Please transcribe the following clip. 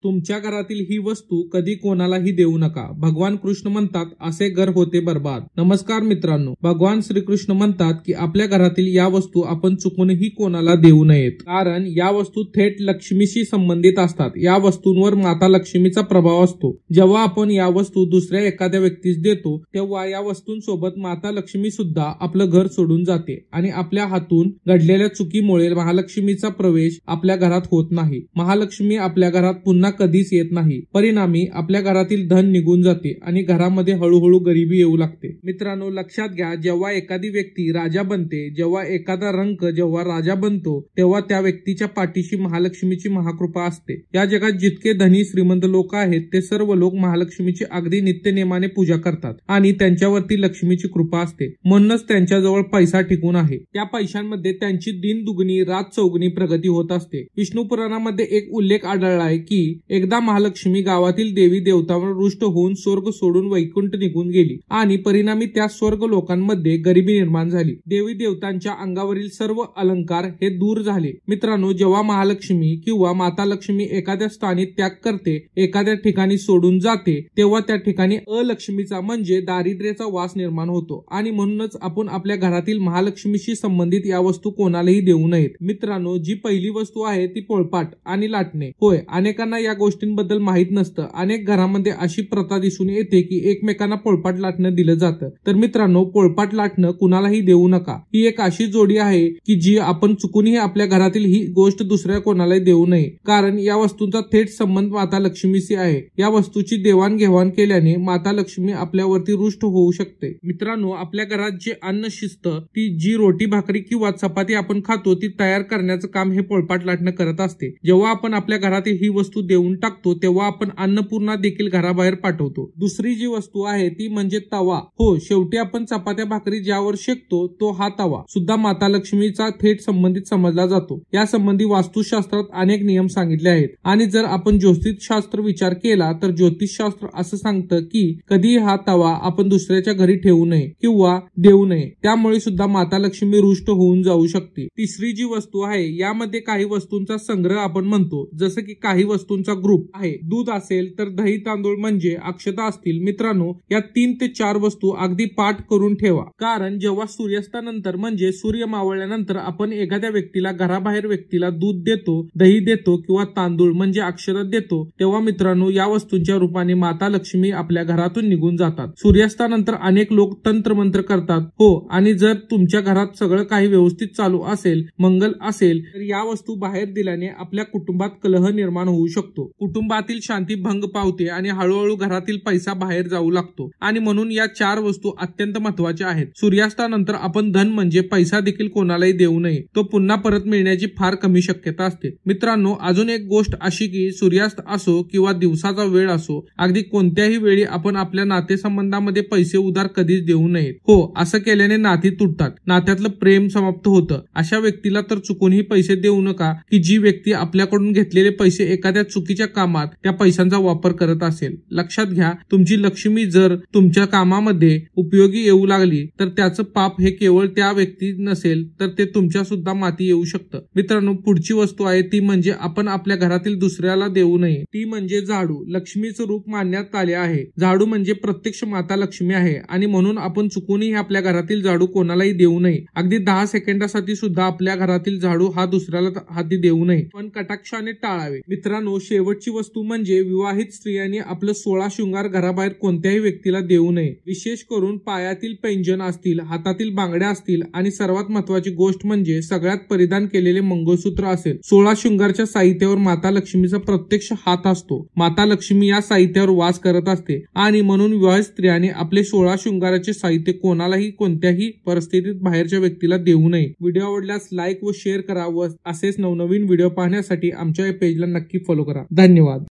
तुमच्या घरातील ही वस्तू कधी कोणालाही देऊ नका. भगवान कृष्ण म्हणतात, असे घर होते बर्बाद. नमस्कार मित्रांनो, भगवान श्रीकृष्ण म्हणतात की आपल्या घरातील या वस्तू आपण चुकूनही कोणाला देऊ नयेत, कारण या वस्तू थेट लक्ष्मीशी संबंधित असतात. या वस्तूंवर माता लक्ष्मीचा प्रभाव असतो. जेव्हा आपण या वस्तू दुसऱ्या एखाद्या व्यक्तीस देतो तेव्हा या वस्तूंसोबत माता लक्ष्मी सुद्धा आपलं घर सोडून जाते आणि आपल्या हातून घडलेल्या चुकीमुळे महालक्ष्मीचा प्रवेश आपल्या घरात होत नाही. महालक्ष्मी आपल्या घरात पुन्हा कधीच येत नाही. परिणामी आपल्या घरातील धन निघून जाते आणि घरामध्ये हळूहळू गरिबी येऊ लागते. मित्रांनो, लक्षात घ्या, जेव्हा एखादी व्यक्ती राजा बनते, जेव्हा एखादा रंक जेव्हा राजा बनतो, तेव्हा त्या व्यक्तीच्या पाठीशी महालक्ष्मीची महाकृपा असते. या जगात जितके धनी श्रीमंत लोक आहेत ते सर्व लोक महालक्ष्मीची अगदी नित्यनेमाने पूजा करतात आणि त्यांच्यावरती लक्ष्मीची कृपा असते. म्हणूनच त्यांच्याजवळ पैसा टिकून आहे. त्या पैशांमध्ये त्यांची दिन दुगणी रात चौगुणी प्रगती होत असते. विष्णू पुराणामध्ये एक उल्लेख आढळला आहे की एकदा महालक्ष्मी गावातील देवी देवतांवर रुष्ट होऊन स्वर्ग सोडून वैकुंठ निघून गेली आणि परिणामी त्या स्वर्ग लोकांमध्ये गरिबी निर्माण झाली. देवी देवतांच्या अंगावरील सर्व अलंकार हे दूर झाले. मित्रांनो, जेव्हा महालक्ष्मी किंवा माता लक्ष्मी एखाद्या स्थानी त्याग करते, एखाद्या ठिकाणी सोडून जाते, तेव्हा त्या ठिकाणी अलक्ष्मीचा म्हणजे दारिद्र्याचा वास निर्माण होतो आणि म्हणूनच आपण आपल्या घरातील महालक्ष्मीशी संबंधित या वस्तू कोणालाही देऊ नयेत. मित्रांनो, जी पहिली वस्तू आहे ती पोळपाट आणि लाटणे होय. अनेकांना या गोष्टींबद्दल माहित नसतं. अनेक घरामध्ये अशी प्रथा दिसून येते की एकमेकांना पोळपाट लाटणं दिलं जातं. तर मित्रांनो, पोळपाट लाटणं कुणालाही देऊ नका. ही एक अशी जोडी आहे की जी आपण चुकूनही आपल्या घरातील ही गोष्ट दुसऱ्या कोणालाही देऊ नये, कारण या वस्तूंचा थेट संबंध माता लक्ष्मीशी आहे. या वस्तूची देवाणघेवाण केल्याने माता लक्ष्मी आपल्यावरती रुष्ट होऊ शकते. मित्रांनो, आपल्या घरात जे अन्न शिजतं, ती जी रोटी भाकरी किंवा चपाती आपण खातो, ती तयार करण्याचं काम हे पोळपाट लाटणं करत असते. जेव्हा आपण आपल्या घरातील ही वस्तू देऊन टाकतो तेव्हा आपण अन्नपूर्णा देखील घराबाहेर पाठवतो. दुसरी जी वस्तू आहे ती म्हणजे तवा. हो, शेवटी आपण चपात्या भाकरी ज्यावर शेकतो तो हा तवा सुद्धा माता लक्ष्मीचा थेट संबंधित समजला जातो. या संबंधी वास्तुशास्त्रात अनेक नियम सांगितले आहेत आणि जर आपण ज्योतिषशास्त्र विचार केला तर ज्योतिषशास्त्र असं सांगतं की कधी हा तवा आपण दुसऱ्याच्या घरी ठेवू नये किंवा देऊ नये, त्यामुळे सुद्धा माता लक्ष्मी रुष्ट होऊन जाऊ शकते. तिसरी जी वस्तू आहे यामध्ये काही वस्तूंचा संग्रह आपण म्हणतो, जसं की काही वस्तूंचा ग्रुप आहे. दूध असेल तर दही तांदूळ म्हणजे अक्षता असतील. मित्रांनो, या 3 ते 4 वस्तू अगदी पाठ करून ठेवा, कारण जेव्हा सूर्यास्तानंतर म्हणजे सूर्य मावळल्यानंतर आपण एखाद्या व्यक्तीला घराबाहेर व्यक्तीला दूध देतो, दही देतो किंवा तांदूळ म्हणजे अक्षता देतो, तेव्हा मित्रांनो या वस्तूंच्या रूपाने माता लक्ष्मी आपल्या घरातून निघून जातात. सूर्यास्तानंतर अनेक लोक तंत्रमंत्र करतात. हो, आणि जर तुमच्या घरात सगळं काही व्यवस्थित चालू असेल, मंगल असेल, तर या वस्तू बाहेर दिल्याने आपल्या कुटुंबात कलह निर्माण होऊ शकतो. कुटुंबातील शांती भंग पावते आणि हळूहळू घरातील पैसा बाहेर जाऊ लागतो आणि म्हणून या 4 वस्तू अत्यंत महत्वाच्या आहेत. सूर्यास्तानंतर आपण धन म्हणजे पैसा देखील कोणालाही देऊ नये. तो पुन्हा परत मिळण्याची फार कमी शक्यता असते. मित्रांनो, अजून एक गोष्ट अशी की सूर्यास्त असो किंवा दिवसाचा वेळ असो, अगदी कोणत्याही वेळी आपण आपल्या नातेसंबंधामध्ये पैसे उधार कधीच देऊ नयेत. हो, असं केल्याने नाती तुटतात, नात्यातलं प्रेम समाप्त होतं. अशा व्यक्तीला तर चुकूनही पैसे देऊ नका की जी व्यक्ती आपल्याकडून घेतलेले पैसे एखाद्या चुकीच्या कामात त्या पैशांचा वापर करत असेल. लक्षात घ्या, तुमची लक्ष्मी जर तुमच्या कामामध्ये उपयोगी येऊ लागली तर त्याचं पाप हे केवळ त्या व्यक्ती नसेल तर ते तुमच्या सुद्धा माती येऊ शकतं. मित्रांनो, पुढची वस्तू आहे ती म्हणजे आपण आपल्या घरातील दुसऱ्याला देऊ नये, ती म्हणजे झाडू. लक्ष्मीचं रूप मानण्यात आले आहे. झाडू म्हणजे प्रत्यक्ष माता लक्ष्मी आहे आणि म्हणून आपण चुकूनही आपल्या घरातील झाडू कोणालाही देऊ नये. अगदी 10 सेकंदासाठी सुद्धा आपल्या घरातील झाडू हा दुसऱ्याला हाती देऊ नये, पण कटाक्षाने टाळावे. मित्रांनो, शेवटची वस्तू म्हणजे विवाहित स्त्रियांनी आपलं 16 शृंगार घराबाहेर कोणत्याही व्यक्तीला देऊ नये. विशेष करून पायातील पैंजण असतील, हातातील बांगड्या असतील आणि सर्वात महत्वाची गोष्ट म्हणजे सगळ्यात परिधान केलेले मंगळसूत्र असेल. 16 शृंगारच्या साहित्यावर माता लक्ष्मीचा प्रत्यक्ष हात असतो. माता लक्ष्मी या साहित्यावर वास करत असते आणि म्हणून विवाहित स्त्रियांनी आपले 16 शृंगाराचे साहित्य कोणालाही कोणत्याही परिस्थितीत बाहेरच्या व्यक्तीला देऊ नये. व्हिडिओ आवडल्यास लाईक व शेअर करा व असेच नवनवीन व्हिडिओ पाहण्यासाठी आमच्या या पेजला नक्की फॉलो करा. धन्यवाद.